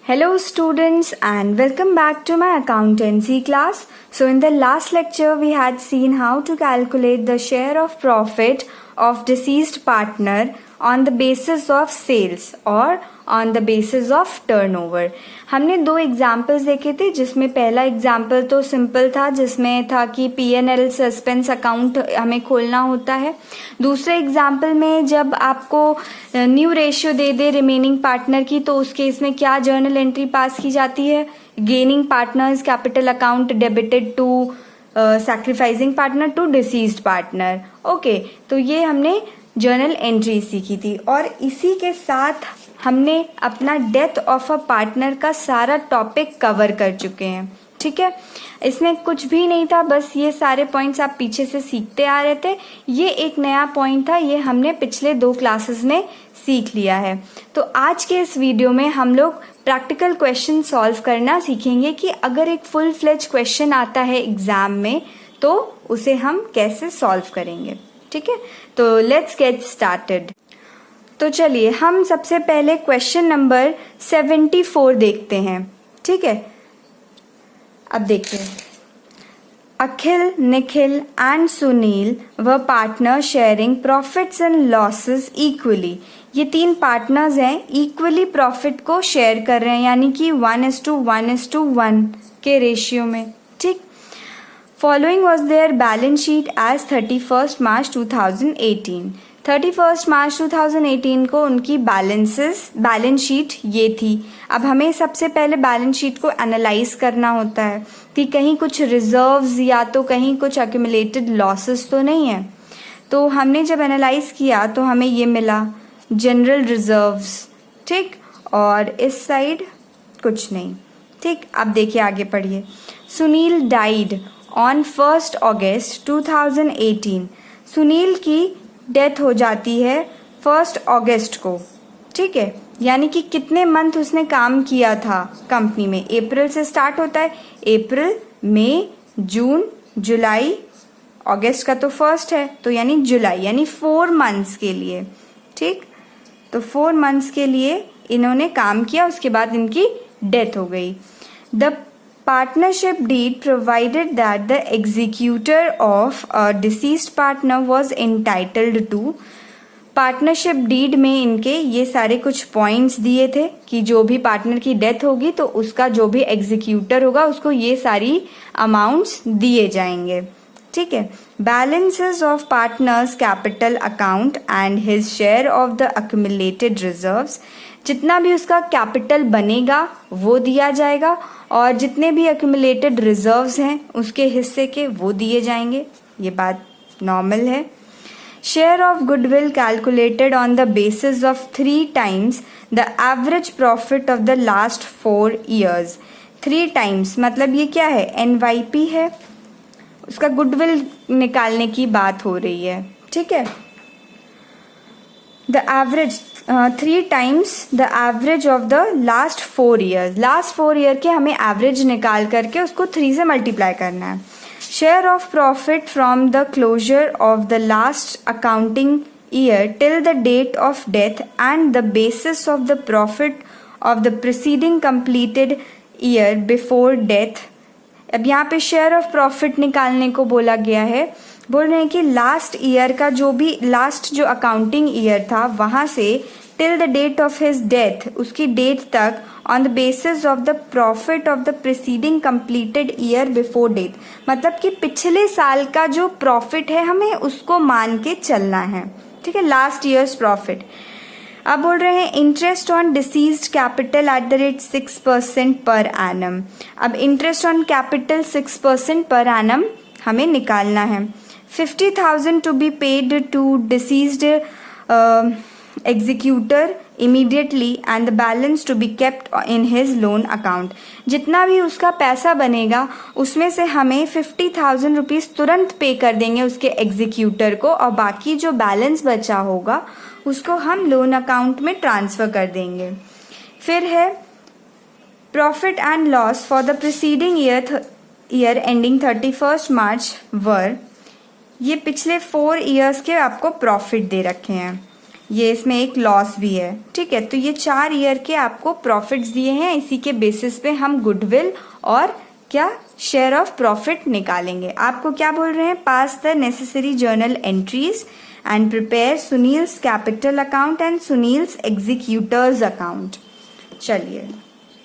Hello students and welcome back to my accountancy class. So in the last lecture we had seen how to calculate the share of profit of deceased partner on the basis of sales or on the basis of turnover. हमने दो examples देखे थे जिसमें पहला example तो simple था जिसमें था कि P&L सस्पेंस अकाउंट हमें खोलना होता है. दूसरे एग्जाम्पल में जब आपको न्यू रेशियो दे दे रिमेनिंग पार्टनर की तो उस केस में क्या जर्नल एंट्री पास की जाती है. Gaining partners capital account debited to sacrificing partner to deceased partner. Okay, तो ये हमने जर्नल एंट्री सीखी थी और इसी के साथ हमने अपना डेथ ऑफ अ पार्टनर का सारा टॉपिक कवर कर चुके हैं. ठीक है, इसमें कुछ भी नहीं था, बस ये सारे पॉइंट्स आप पीछे से सीखते आ रहे थे. ये एक नया पॉइंट था, ये हमने पिछले 2 क्लासेस में सीख लिया है. तो आज के इस वीडियो में हम लोग प्रैक्टिकल क्वेश्चन सॉल्व करना सीखेंगे कि अगर एक फुल फ्लेज क्वेश्चन आता है एग्जाम में तो उसे हम कैसे सॉल्व करेंगे. ठीक है, तो लेट्स गेट स्टार्टेड. तो चलिए हम सबसे पहले क्वेश्चन नंबर 74 देखते हैं. ठीक है, अब देखते हैं. अखिल, निखिल एंड सुनील व partner sharing profits and losses equally. ये 3 पार्टनर्स हैं, इक्वली प्रॉफिट को शेयर कर रहे हैं, यानी कि 1:1:1 के रेशियो में. ठीक, following was there balance sheet as 31 मार्च 2018. 31 मार्च 2018 को उनकी बैलेंस शीट ये थी. अब हमें सबसे पहले बैलेंस शीट को एनालाइज करना होता है कि कहीं कुछ रिजर्व्स या तो कहीं कुछ एक्यूमुलेटेड लॉसेस तो नहीं है. तो हमने जब एनालाइज किया तो हमें ये मिला जनरल रिजर्व्स. ठीक, और इस साइड कुछ नहीं. ठीक, अब देखिए आगे पढ़िए. सुनील डाइड ऑन 1 अगस्त 2018. सुनील की डेथ हो जाती है 1 अगस्त को. ठीक है, यानी कि कितने मंथ उसने काम किया था कंपनी में. अप्रैल से स्टार्ट होता है, अप्रैल, मई, जून, जुलाई, अगस्त का तो 1 है तो यानी जुलाई, यानी 4 मंथ्स के लिए. ठीक, तो 4 मंथ्स के लिए इन्होंने काम किया, उसके बाद इनकी डेथ हो गई. The partnership deed provided that the executor of a deceased partner was entitled to. Partnership deed में इनके ये सारे कुछ पॉइंट्स दिए थे कि जो भी पार्टनर की डेथ होगी तो उसका जो भी एग्जीक्यूटर होगा उसको ये सारी अमाउंट्स दिए जाएंगे. ठीक है, balances of partners capital account and his share of the accumulated reserves. जितना भी उसका कैपिटल बनेगा वो दिया जाएगा और जितने भी एक्यूमुलेटेड रिजर्व्स हैं उसके हिस्से के वो दिए जाएंगे. ये बात नॉर्मल है. Share of goodwill calculated on the basis of 3 times the average profit of the last 4 years. 3 times मतलब ये क्या है, NYP है, उसका गुडविल निकालने की बात हो रही है. ठीक है, the average 3 times the average of the last 4 years. Last 4 year के हमें एवरेज निकाल करके उसको 3 से मल्टीप्लाई करना है. Share of profit from the closure of the last accounting year till the date of death and the basis of the profit of the preceding completed year before death. अब यहाँ पे share of profit निकालने को बोला गया है. बोल रहे हैं कि लास्ट ईयर का जो भी लास्ट जो अकाउंटिंग ईयर था वहाँ से till the date of his death, उसकी डेट तक, on the basis of the profit of the preceding completed year before death. मतलब कि पिछले साल का जो प्रॉफिट है हमें उसको मान के चलना है. ठीक है, लास्ट ईयर्स प्रॉफिट. अब बोल रहे हैं interest on deceased capital at the rate 6% per annum. अब interest on capital 6% per annum हमें निकालना है. 50,000 to be paid to deceased executor immediately and the balance to be kept in his loan account. जितना भी उसका पैसा बनेगा उसमें से हमें 50,000 रुपीज़ तुरंत पे कर देंगे उसके एग्जीक्यूटर को और बाकी जो बैलेंस बचा होगा उसको हम लोन अकाउंट में ट्रांसफ़र कर देंगे. फिर है profit and loss for the preceding year ending 31 मार्च वर. ये पिछले 4 years के आपको प्रॉफिट दे रखे हैं. ये इसमें एक लॉस भी है, ठीक है। तो ये 4 ईयर के आपको प्रॉफिट्स दिए हैं, इसी के बेसिस पे हम गुडविल और क्या शेयर ऑफ प्रॉफिट निकालेंगे। आपको क्या बोल रहे हैं, pass the necessary journal entries and prepare Sunil's capital account and Sunil's executors account. चलिए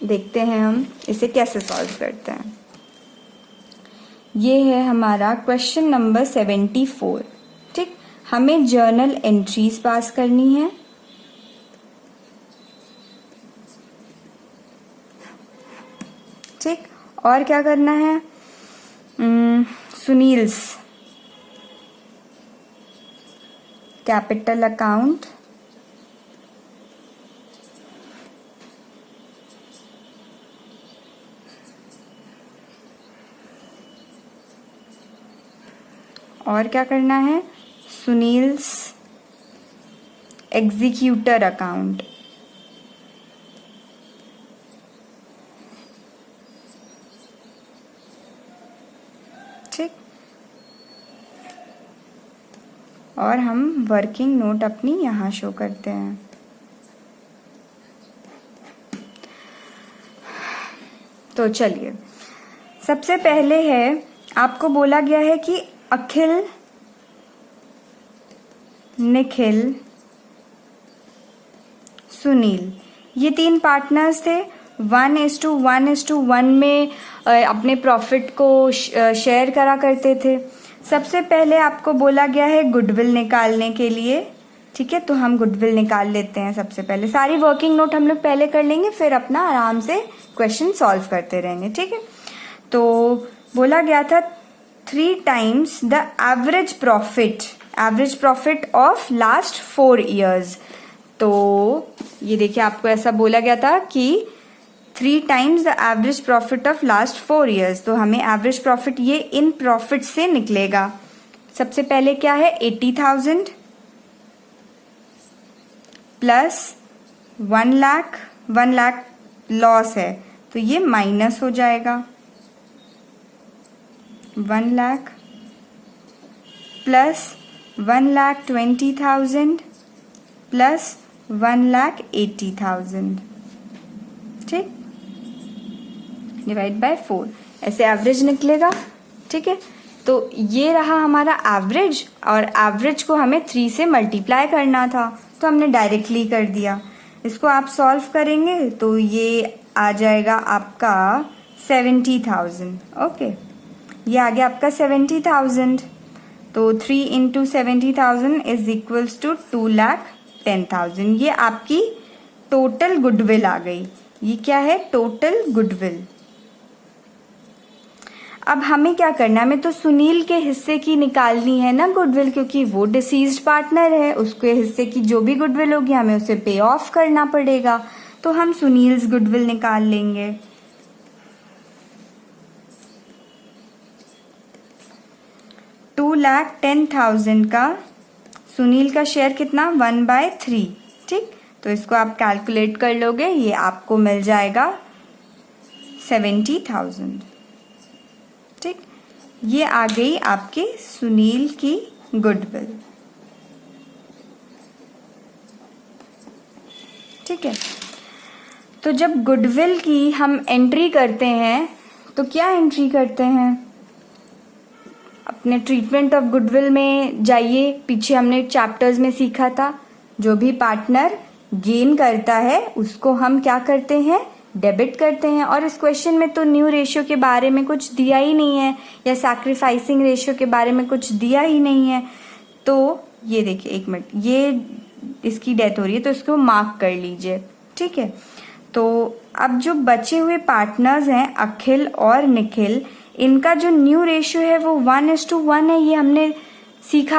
देखते हैं हम इसे कैसे सॉल्व करते हैं। ये है हमारा क्वेश्चन नंबर 74, ठीक। हमें जर्नल एंट्रीज पास करनी है, ठीक। और क्या करना है, सुनील्स कैपिटल अकाउंट और क्या करना है, सुनील्स एग्जीक्यूटर अकाउंट, ठीक। और हम वर्किंग नोट अपनी यहाँ शो करते हैं। तो चलिए सबसे पहले है, आपको बोला गया है कि अखिल, निखिल, सुनील, ये 3 पार्टनर्स थे। 1:1:1 में अपने प्रॉफिट को शेयर करा करते थे। सबसे पहले आपको बोला गया है गुडविल निकालने के लिए, ठीक है। तो हम गुडविल निकाल लेते हैं सबसे पहले। सारी वर्किंग नोट हम लोग पहले कर लेंगे, फिर अपना आराम से क्वेश्चन सॉल्व करते रहेंगे, ठीक है। तो बोला गया था 3 times the average profit of last 4 years। तो ये देखिए आपको ऐसा बोला गया था कि 3 times the average profit of last 4 years। तो हमें एवरेज प्रॉफिट ये इन प्रॉफिट से निकलेगा। सबसे पहले क्या है, 80,000 प्लस 1 लाख लॉस है, तो ये माइनस हो जाएगा। 1 लाख प्लस 1,20,000 प्लस 1,80,000, ठीक। डिवाइड बाय 4, ऐसे एवरेज निकलेगा, ठीक है। तो ये रहा हमारा एवरेज, और एवरेज को हमें 3 से मल्टीप्लाई करना था, तो हमने डायरेक्टली कर दिया। इसको आप सॉल्व करेंगे तो ये आ जाएगा आपका 70,000, ओके। ये आ गया आपका 70,000। तो 3 into 70,000 इज इक्वल्स टू 2,10,000। ये आपकी टोटल गुडविल आ गई। ये क्या है, टोटल गुडविल। अब हमें क्या करना है, हमें तो सुनील के हिस्से की निकालनी है ना गुडविल, क्योंकि वो डिसीज्ड पार्टनर है। उसके हिस्से की जो भी गुडविल होगी हमें उसे पे ऑफ करना पड़ेगा। तो हम सुनील्स गुडविल निकाल लेंगे। 2,10,000 का सुनील का शेयर कितना, 1/3, ठीक। तो इसको आप कैलकुलेट कर लोगे, ये आपको मिल जाएगा 70,000, ठीक। ये आ गई आपके सुनील की गुडविल, ठीक है। तो जब गुडविल की हम एंट्री करते हैं तो क्या एंट्री करते हैं, अपने ट्रीटमेंट ऑफ गुडविल में जाइए। पीछे हमने चैप्टर्स में सीखा था, जो भी पार्टनर गेन करता है उसको हम क्या करते हैं, डेबिट करते हैं। और इस क्वेश्चन में तो न्यू रेशियो के बारे में कुछ दिया ही नहीं है, या सैक्रिफाइसिंग रेशियो के बारे में कुछ दिया ही नहीं है। तो ये देखिए, 1 मिनट, ये इसकी डेथ हो रही है तो इसको मार्क कर लीजिए, ठीक है। तो अब जो बचे हुए पार्टनर्स हैं अखिल और निखिल, इनका जो न्यू रेशियो है वो 1:1 है। ये हमने सीख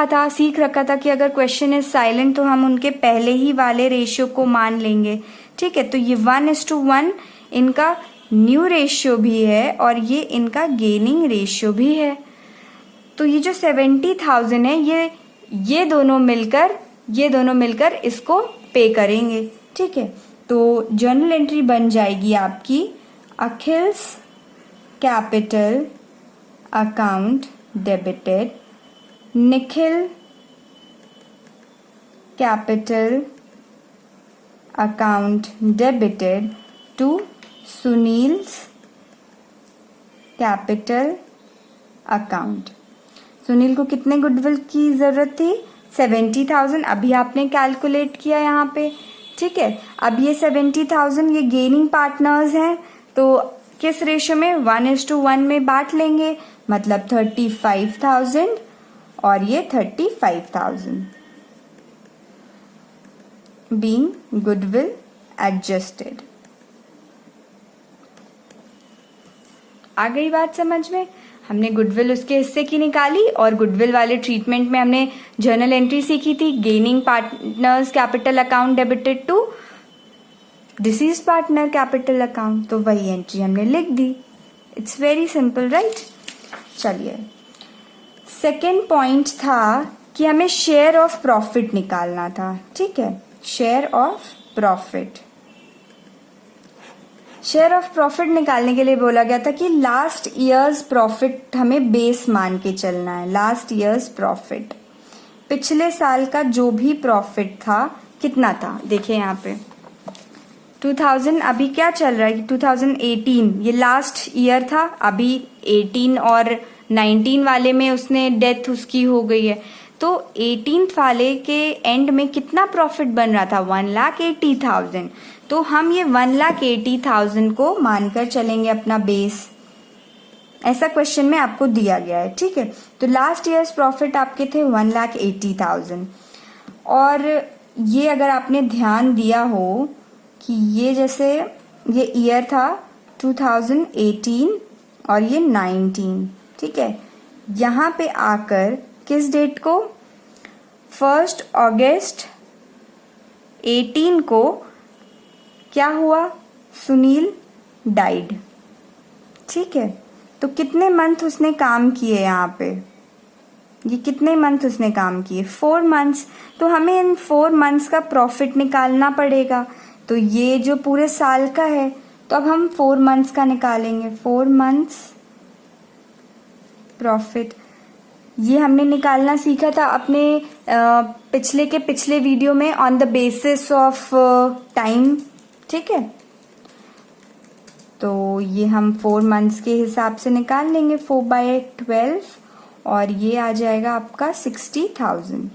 रखा था कि अगर क्वेश्चन इज साइलेंट तो हम उनके पहले ही वाले रेशियो को मान लेंगे, ठीक है। तो ये 1:1 इनका न्यू रेशियो भी है और ये इनका गेनिंग रेशियो भी है। तो ये जो 70,000 है ये दोनों मिलकर इसको पे करेंगे, ठीक है। तो जर्नल एंट्री बन जाएगी आपकी, Akhil's capital account debited, Nikhil capital account debited to Sunil's capital account. Sunil को कितने गुडविल की जरूरत थी? 70,000। अभी आपने कैलकुलेट किया यहाँ पे, ठीक है। अब ये 70,000 ये गेनिंग पार्टनर्स हैं, तो किस रेशो में? 1:1 में बांट लेंगे, मतलब 35,000 और ये 35,000 बीइंग गुडविल एडजस्टेड। आ गई बात समझ में? हमने गुडविल उसके हिस्से की निकाली और गुडविल वाले ट्रीटमेंट में हमने जर्नल एंट्री सीखी थी, gaining partners capital account debited to deceased partner capital account, तो वही एंट्री हमने लिख दी। It's very simple, right. चलिए, सेकेंड पॉइंट था कि हमें शेयर ऑफ प्रॉफिट निकालना था, ठीक है। Share of profit, share of profit निकालने के लिए बोला गया था कि लास्ट ईयर्स प्रॉफिट हमें बेस मान के चलना है। लास्ट ईयर्स प्रॉफिट, पिछले साल का जो भी प्रॉफिट था कितना था, देखिए यहाँ पे 2000, अभी क्या चल रहा है? 2018 ये लास्ट ईयर था। अभी 18 और 19 वाले में उसने डेथ उसकी हो गई है, तो 18th वाले के एंड में कितना प्रॉफिट बन रहा था? 1,80,000। तो हम ये 1,80,000 को मानकर चलेंगे अपना बेस। ऐसा क्वेश्चन में आपको दिया गया है, ठीक है। तो लास्ट ईयर्स प्रॉफिट आपके थे 1,80,000, और ये अगर आपने ध्यान दिया हो कि ये जैसे ये ईयर था 2018 और ये 19, ठीक है। यहाँ पे आकर किस डेट को? 1 अगस्त 18 को क्या हुआ? सुनील डाइड, ठीक है। तो कितने मंथ उसने काम किए यहाँ पे? ये कितने मंथ उसने काम किए? 4 मंथ्स। तो हमें इन 4 मंथ्स का प्रॉफिट निकालना पड़ेगा। तो ये जो पूरे साल का है, तो अब हम 4 मंथ्स का निकालेंगे। 4 मंथ्स प्रॉफिट, ये हमने निकालना सीखा था अपने पिछले के पिछले वीडियो में, on the basis of time, ठीक है। तो ये हम 4 मंथ्स के हिसाब से निकाल लेंगे, 4/12, और ये आ जाएगा आपका 60,000,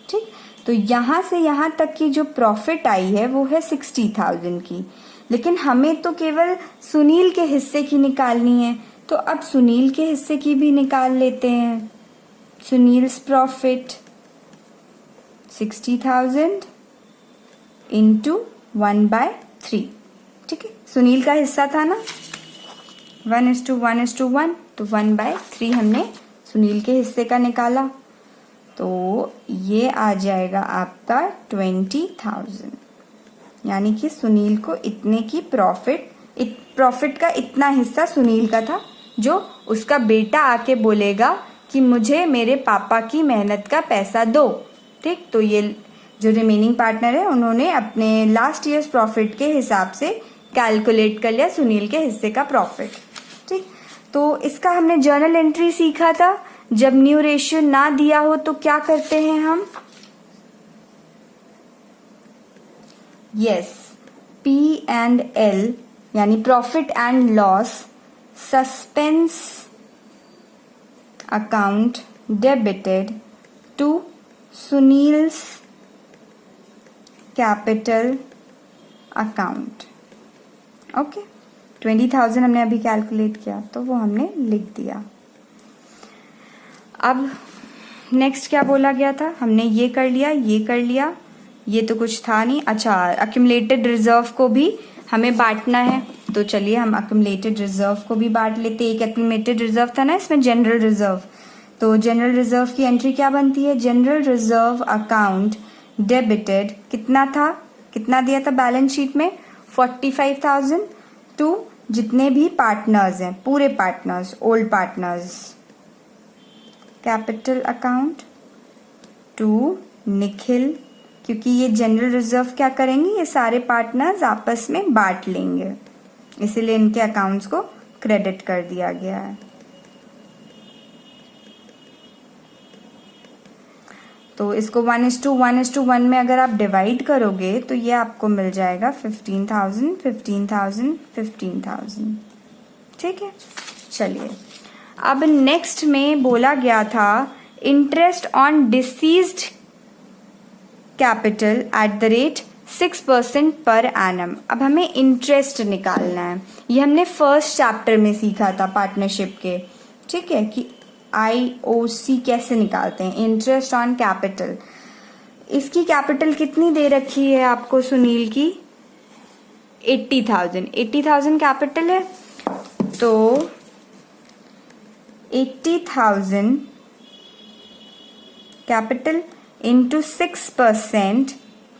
ठीक। तो यहाँ से यहाँ तक की जो प्रॉफिट आई है वो है 60,000 की, लेकिन हमें तो केवल सुनील के हिस्से की निकालनी है। तो अब सुनील के हिस्से की भी निकाल लेते हैं। सुनील्स प्रॉफिट 60,000 इंटू 1/3, ठीक है। सुनील का हिस्सा था ना 1:1:1, तो 1/3 हमने सुनील के हिस्से का निकाला, तो ये आ जाएगा आपका 20,000। यानी कि सुनील को इतने की प्रॉफिट का इतना हिस्सा सुनील का था, जो उसका बेटा आके बोलेगा कि मुझे मेरे पापा की मेहनत का पैसा दो, ठीक। तो ये जो रिमेनिंग पार्टनर है उन्होंने अपने लास्ट ईयर्स प्रॉफिट के हिसाब से कैलकुलेट कर लिया सुनील के हिस्से का प्रॉफिट, ठीक। तो इसका हमने जर्नल एंट्री सीखा था। जब न्यू रेशियो ना दिया हो तो क्या करते हैं हम? यस, P&L यानी profit and loss suspense account debited to Sunil's capital account. Okay, 20,000 हमने अभी कैलकुलेट किया, तो वो हमने लिख दिया। अब नेक्स्ट क्या बोला गया था? हमने ये कर लिया, ये कर लिया, ये तो कुछ था नहीं। अच्छा, अक्यूमुलेटेड रिजर्व को भी हमें बांटना है, तो चलिए हम अक्यूमुलेटेड रिजर्व को भी बांट लेते। एक अक्यूमुलेटेड रिजर्व था ना इसमें, जनरल रिजर्व। तो जनरल रिजर्व की एंट्री क्या बनती है? जनरल रिजर्व अकाउंट डेबिटेड कितना था, कितना दिया था बैलेंस शीट में? 45,000 टू जितने भी पार्टनर्स हैं, पूरे partners, old partners, capital account to Nikhil, क्योंकि ये जनरल रिजर्व क्या करेंगे, ये सारे पार्टनर्स आपस में बांट लेंगे, इसीलिए इनके अकाउंट्स को क्रेडिट कर दिया गया है। तो इसको 1:1:1 में अगर आप डिवाइड करोगे तो ये आपको मिल जाएगा 15,000, 15,000, 15,000। ठीक है, चलिए अब नेक्स्ट में बोला गया था interest on deceased capital at the rate 6% per annum. अब हमें इंटरेस्ट निकालना है। ये हमने फर्स्ट चैप्टर में सीखा था पार्टनरशिप के, ठीक है, कि IOC कैसे निकालते हैं, इंटरेस्ट ऑन कैपिटल। इसकी कैपिटल कितनी दे रखी है आपको सुनील की? 80,000 कैपिटल है, तो 80,000 कैपिटल इंटू 6%,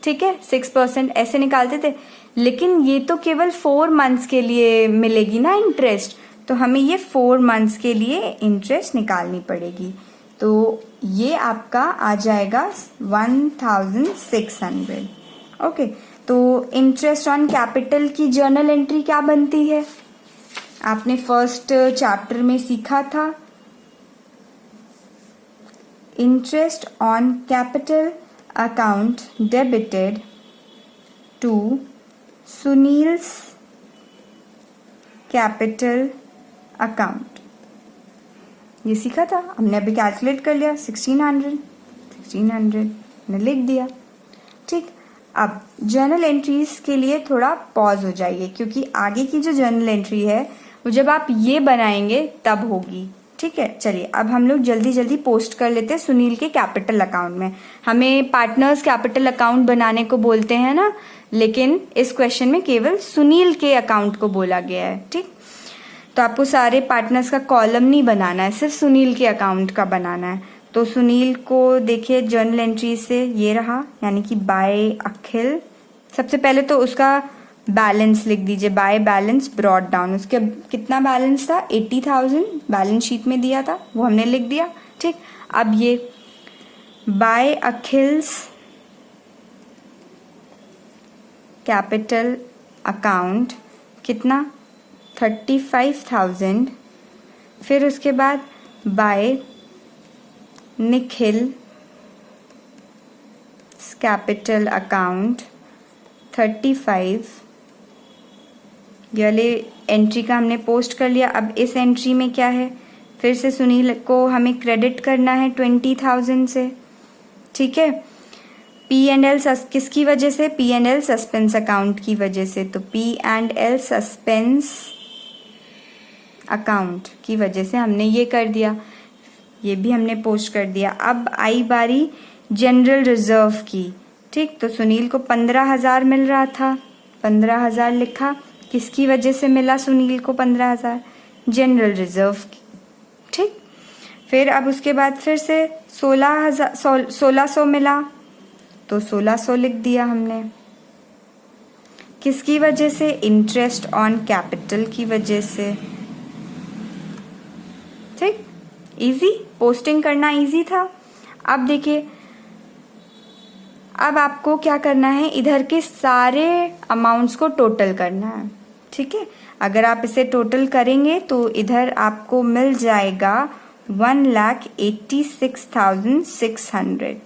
ठीक है, 6% ऐसे निकालते थे, लेकिन ये तो केवल 4 मंथ्स के लिए मिलेगी ना इंटरेस्ट, तो हमें ये 4 मंथ्स के लिए इंटरेस्ट निकालनी पड़ेगी। तो ये आपका आ जाएगा 1,600। ओके, तो इंटरेस्ट ऑन कैपिटल की जर्नल एंट्री क्या बनती है? आपने फर्स्ट चैप्टर में सीखा था, interest on capital account debited to Sunil's capital account. ये सीखा था हमने, अभी कैलकुलेट कर लिया 1600 ने लिख दिया। ठीक, अब जर्नल एंट्रीज के लिए थोड़ा पॉज हो जाइए, क्योंकि आगे की जो जर्नल एंट्री है वो जब आप ये बनाएंगे तब होगी। ठीक है, चलिए अब हम लोग जल्दी जल्दी पोस्ट कर लेते हैं सुनील के कैपिटल अकाउंट में। हमें पार्टनर्स कैपिटल अकाउंट बनाने को बोलते हैं ना, लेकिन इस क्वेश्चन में केवल सुनील के अकाउंट को बोला गया है। ठीक, तो आपको सारे पार्टनर्स का कॉलम नहीं बनाना है, सिर्फ सुनील के अकाउंट का बनाना है। तो सुनील को देखिए जर्नल एंट्री से ये रहा, यानी कि बाय अखिल। सबसे पहले तो उसका बैलेंस लिख दीजिए, बाय बैलेंस ब्रॉट डाउन। उसके कितना बैलेंस था? 80,000 बैलेंस शीट में दिया था, वो हमने लिख दिया। ठीक, अब ये बाय अखिल्स कैपिटल अकाउंट कितना? 35,000। फिर उसके बाद बाय निखिल कैपिटल अकाउंट 35। ये वाले एंट्री का हमने पोस्ट कर लिया। अब इस एंट्री में क्या है? फिर से सुनील को हमें क्रेडिट करना है 20,000 से। ठीक है, P&L किसकी वजह से? P&L सस्पेंस अकाउंट की वजह से। तो P&L सस्पेंस अकाउंट की वजह से हमने ये कर दिया, ये भी हमने पोस्ट कर दिया। अब आई बारी जनरल रिजर्व की। ठीक, तो सुनील को 15,000 मिल रहा था, 15,000 लिखा। किसकी वजह से मिला सुनील को 15,000? जनरल रिजर्व की। ठीक, फिर अब उसके बाद फिर से 1600 मिला, तो 1600 लिख दिया हमने। किसकी वजह से? इंटरेस्ट ऑन कैपिटल की वजह से। ठीक, इजी, पोस्टिंग करना इजी था। अब देखिए, अब आपको क्या करना है, इधर के सारे अमाउंट्स को टोटल करना है। ठीक है, अगर आप इसे टोटल करेंगे तो इधर आपको मिल जाएगा 1,86,600।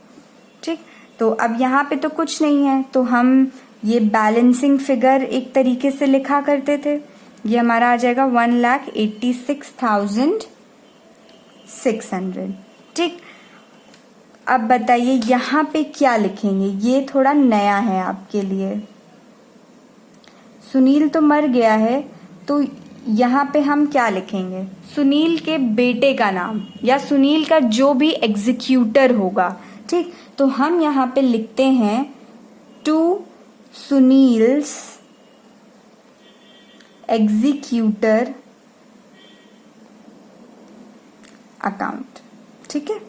ठीक, तो अब यहाँ पे तो कुछ नहीं है, तो हम ये बैलेंसिंग फिगर एक तरीके से लिखा करते थे। ये हमारा आ जाएगा 1,86,600। ठीक, अब बताइए यहाँ पे क्या लिखेंगे? ये थोड़ा नया है आपके लिए। सुनील तो मर गया है, तो यहाँ पे हम क्या लिखेंगे? सुनील के बेटे का नाम या सुनील का जो भी एग्जीक्यूटर होगा। ठीक, तो हम यहाँ पे लिखते हैं टू सुनील्स एग्जीक्यूटर अकाउंट। ठीक है,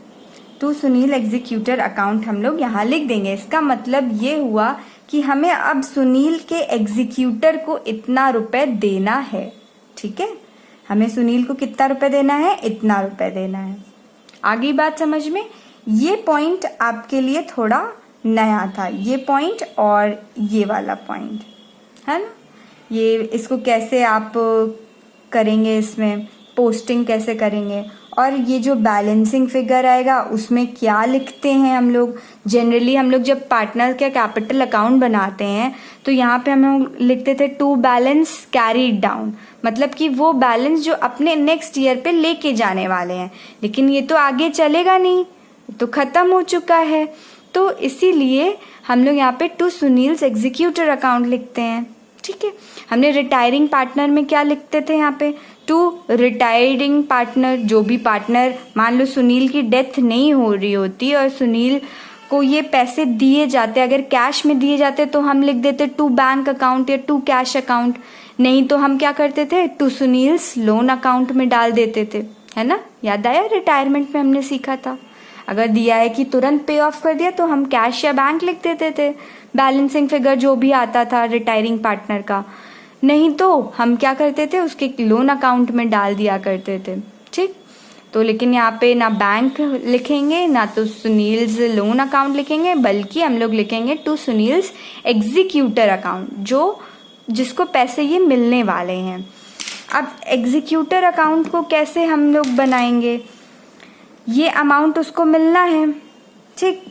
टू सुनील एग्जीक्यूटर अकाउंट हम लोग यहाँ लिख देंगे। इसका मतलब ये हुआ कि हमें अब सुनील के एग्जीक्यूटर को इतना रुपए देना है। ठीक है, हमें सुनील को कितना रुपए देना है? इतना रुपए देना है। आगे बात समझ में? ये पॉइंट आपके लिए थोड़ा नया था, ये पॉइंट और ये वाला पॉइंट है ना। ये इसको कैसे आप करेंगे, इसमें पोस्टिंग कैसे करेंगे, और ये जो बैलेंसिंग फिगर आएगा उसमें क्या लिखते हैं हम लोग। जनरली हम लोग जब पार्टनर का कैपिटल अकाउंट बनाते हैं तो यहाँ पे हम लोग लिखते थे टू बैलेंस कैरीड डाउन, मतलब कि वो बैलेंस जो अपने नेक्स्ट ईयर पे लेके जाने वाले हैं, लेकिन ये तो आगे चलेगा नहीं, तो ख़त्म हो चुका है। तो इसीलिए हम लोग यहाँ पे टू सुनील्स एग्जीक्यूटर अकाउंट लिखते हैं। ठीक है, हमने रिटायरिंग पार्टनर में क्या लिखते थे यहाँ पे, टू रिटायरिंग पार्टनर, जो भी पार्टनर, मान लो सुनील की डेथ नहीं हो रही होती और सुनील को ये पैसे दिए जाते, अगर कैश में दिए जाते तो हम लिख देते टू बैंक अकाउंट या टू कैश अकाउंट, नहीं तो हम क्या करते थे टू सुनील्स लोन अकाउंट में डाल देते थे, है ना। याद आया, रिटायरमेंट में हमने सीखा था। अगर दिया है कि तुरंत पे ऑफ कर दिया तो हम कैश या बैंक लिख देते थे, बैलेंसिंग फिगर जो भी आता था रिटायरिंग पार्टनर का, नहीं तो हम क्या करते थे उसके लोन अकाउंट में डाल दिया करते थे। ठीक, तो लेकिन यहाँ पे ना बैंक लिखेंगे ना तो सुनील्स लोन अकाउंट लिखेंगे, बल्कि हम लोग लिखेंगे टू सुनील्स एग्जीक्यूटर अकाउंट, जो जिसको पैसे ये मिलने वाले हैं। अब एग्जीक्यूटर अकाउंट को कैसे हम लोग बनाएंगे, ये अमाउंट उसको मिलना है। ठीक,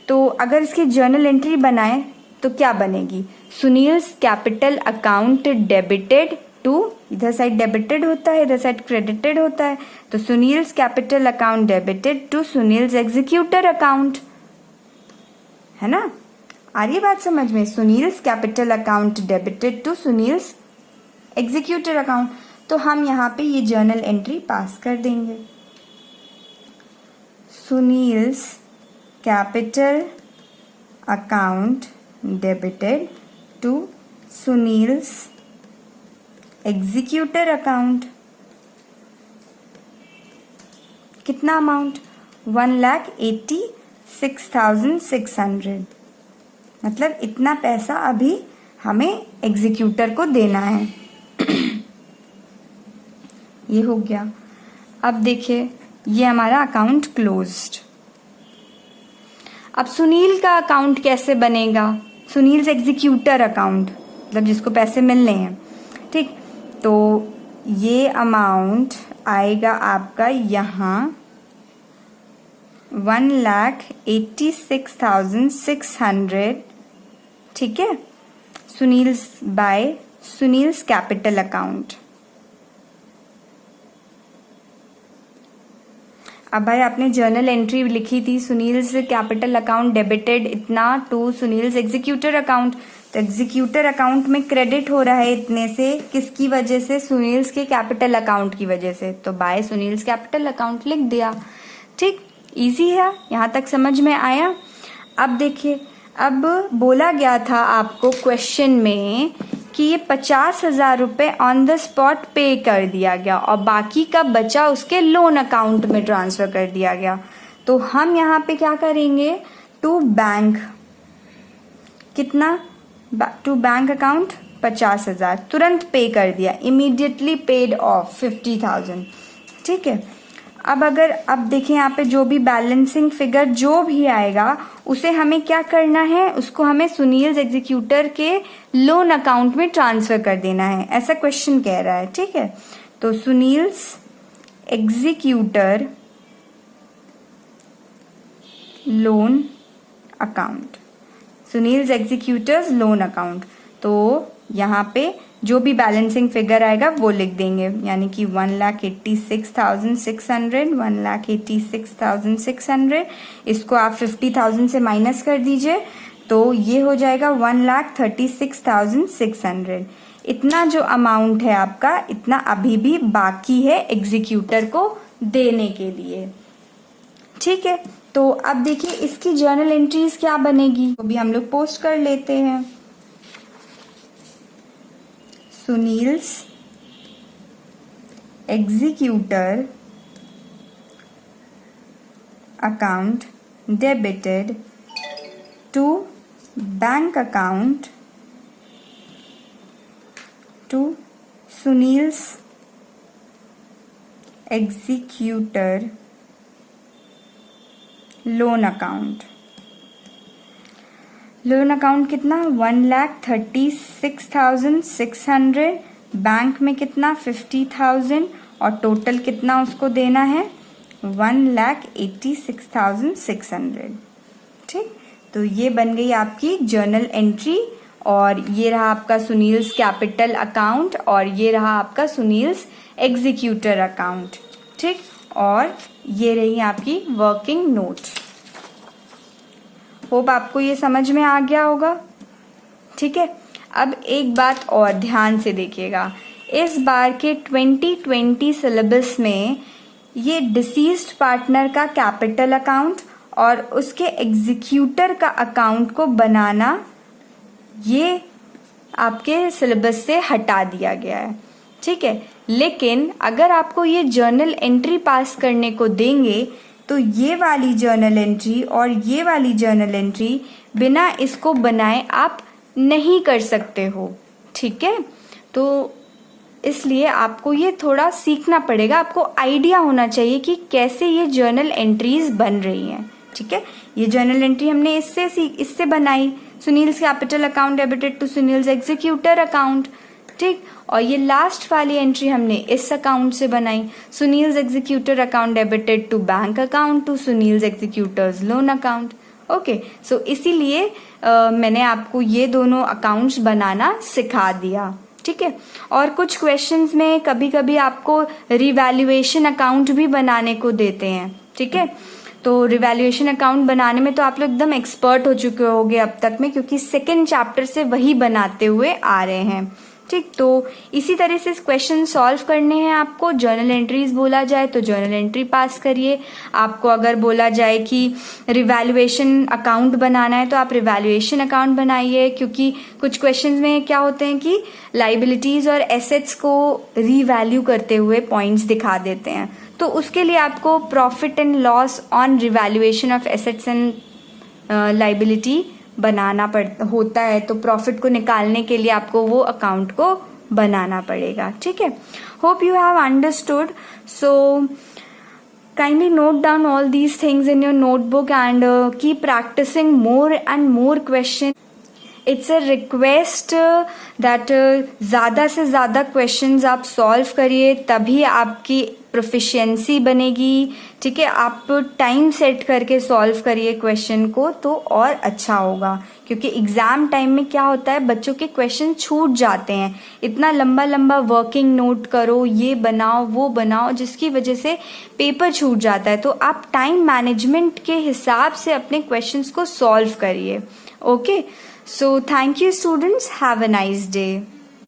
तो अगर इसकी जर्नल एंट्री बनाए तो क्या बनेगी, Sunil's capital account debited to, इधर साइड डेबिटेड होता है इधर साइड क्रेडिटेड होता है, तो Sunil's capital account debited to Sunil's executor account, है ना। आ रही बात समझ में, Sunil's capital account debited to Sunil's executor account. तो हम यहाँ पे ये जर्नल एंट्री पास कर देंगे, Sunil's capital account debited to Sunil's executor account. कितना अमाउंट, 1,86,600, मतलब इतना पैसा अभी हमें एग्जीक्यूटर को देना है। ये हो गया। अब देखिए ये हमारा अकाउंट क्लोज्ड। अब सुनील का अकाउंट कैसे बनेगा, सुनील्स एग्जीक्यूटर अकाउंट, मतलब जिसको पैसे मिलने हैं। ठीक, तो ये अमाउंट आएगा आपका यहाँ 1,86,600, ठीक है, Sunil's bye Sunil's capital account. अब भाई आपने जर्नल एंट्री लिखी थी सुनील्स कैपिटल अकाउंट डेबिटेड इतना टू सुनील्स एग्जीक्यूटर अकाउंट, तो एग्जीक्यूटर अकाउंट में क्रेडिट हो रहा है इतने से, किसकी वजह से, सुनील्स के कैपिटल अकाउंट की वजह से, तो बाय सुनील्स कैपिटल अकाउंट लिख दिया। ठीक, इजी है, यहाँ तक समझ में आया। अब देखिए, अब बोला गया था आपको क्वेश्चन में कि ये 50,000 रुपये ऑन द स्पॉट पे कर दिया गया और बाकी का बचा उसके लोन अकाउंट में ट्रांसफ़र कर दिया गया। तो हम यहाँ पे क्या करेंगे, टू बैंक, कितना, टू बैंक अकाउंट 50,000 तुरंत पे कर दिया, इमीडिएटली पेड ऑफ 50,000। ठीक है, अब देखें यहाँ पे जो भी बैलेंसिंग फिगर जो भी आएगा उसे हमें क्या करना है, उसको हमें सुनील्स एग्जीक्यूटर के लोन अकाउंट में ट्रांसफर कर देना है, ऐसा क्वेश्चन कह रहा है। ठीक है, तो Sunil's executor loan account, Sunil's executors loan account, तो यहाँ पे जो भी बैलेंसिंग फिगर आएगा वो लिख देंगे, यानी कि 1,86,600, 1,86,600, इसको आप 50,000 से माइनस कर दीजिए तो ये हो जाएगा 1,36,600। इतना जो अमाउंट है आपका, इतना अभी भी बाकी है एग्जीक्यूटर को देने के लिए। ठीक है, तो अब देखिए इसकी जर्नल एंट्रीज क्या बनेगी, वो भी हम लोग पोस्ट कर लेते हैं। Sunil's executor account debited to bank account to Sunil's executor loan account. Loan account कितना, 1,36,600, बैंक में कितना 50,000 और टोटल कितना उसको देना है 1,86,600। ठीक, तो ये बन गई आपकी जर्नल एंट्री, और ये रहा आपका सुनील्स कैपिटल अकाउंट, और ये रहा आपका सुनील्स एग्जीक्यूटर अकाउंट। ठीक, और ये रही आपकी वर्किंग नोट। होप आपको ये समझ में आ गया होगा। ठीक है, अब एक बात और ध्यान से देखिएगा, इस बार के 2020 सिलेबस में ये डिसीज्ड पार्टनर का कैपिटल अकाउंट और उसके एग्जीक्यूटर का अकाउंट को बनाना, ये आपके सिलेबस से हटा दिया गया है। ठीक है, लेकिन अगर आपको ये जर्नल एंट्री पास करने को देंगे तो ये वाली जर्नल एंट्री और ये वाली जर्नल एंट्री बिना इसको बनाए आप नहीं कर सकते हो। ठीक है, तो इसलिए आपको ये थोड़ा सीखना पड़ेगा, आपको आइडिया होना चाहिए कि कैसे ये जर्नल एंट्रीज बन रही हैं। ठीक है, ये जर्नल एंट्री हमने इससे बनाई, Sunil's capital account debited to Sunil's executor account. ठीक, और ये लास्ट वाली एंट्री हमने इस अकाउंट से बनाई, Sunil's executor account debited to bank account to Sunil's executors loan account. Okay, so इसीलिए मैंने आपको ये दोनों अकाउंट्स बनाना सिखा दिया। ठीक है, और कुछ क्वेश्चंस में कभी कभी आपको रिवैल्यूएशन अकाउंट भी बनाने को देते हैं। ठीक है, तो रिवैल्यूएशन अकाउंट बनाने में तो आप लोग एकदम एक्सपर्ट हो चुके होंगे अब तक में, क्योंकि सेकेंड चैप्टर से वही बनाते हुए आ रहे हैं। ठीक, तो इसी तरह से क्वेश्चन सॉल्व करने हैं आपको। जर्नल एंट्रीज बोला जाए तो जर्नल एंट्री पास करिए, आपको अगर बोला जाए कि रिवैल्यूएशन अकाउंट बनाना है तो आप रिवैल्यूएशन अकाउंट बनाइए, क्योंकि कुछ क्वेश्चंस में क्या होते हैं कि लाइबिलिटीज और एसेट्स को रीवैल्यू करते हुए पॉइंट्स दिखा देते हैं, तो उसके लिए आपको profit and loss on revaluation of assets and liability बनाना होता है। तो प्रॉफिट को निकालने के लिए आपको वो अकाउंट को बनाना पड़ेगा। ठीक है, hope you have understood. So kindly note down all these things in your notebook and keep practicing more and more questions. It's a request that ज़्यादा से ज़्यादा क्वेश्चंस आप सॉल्व करिए, तभी आपकी प्रोफिशिएंसी बनेगी। ठीक है, आप टाइम सेट करके सॉल्व करिए क्वेश्चन को तो और अच्छा होगा, क्योंकि एग्जाम टाइम में क्या होता है, बच्चों के क्वेश्चन छूट जाते हैं। इतना लंबा लंबा वर्किंग नोट करो, ये बनाओ वो बनाओ, जिसकी वजह से पेपर छूट जाता है। तो आप टाइम मैनेजमेंट के हिसाब से अपने क्वेश्चंस को सॉल्व करिए। Okay, so thank you students, have a nice day.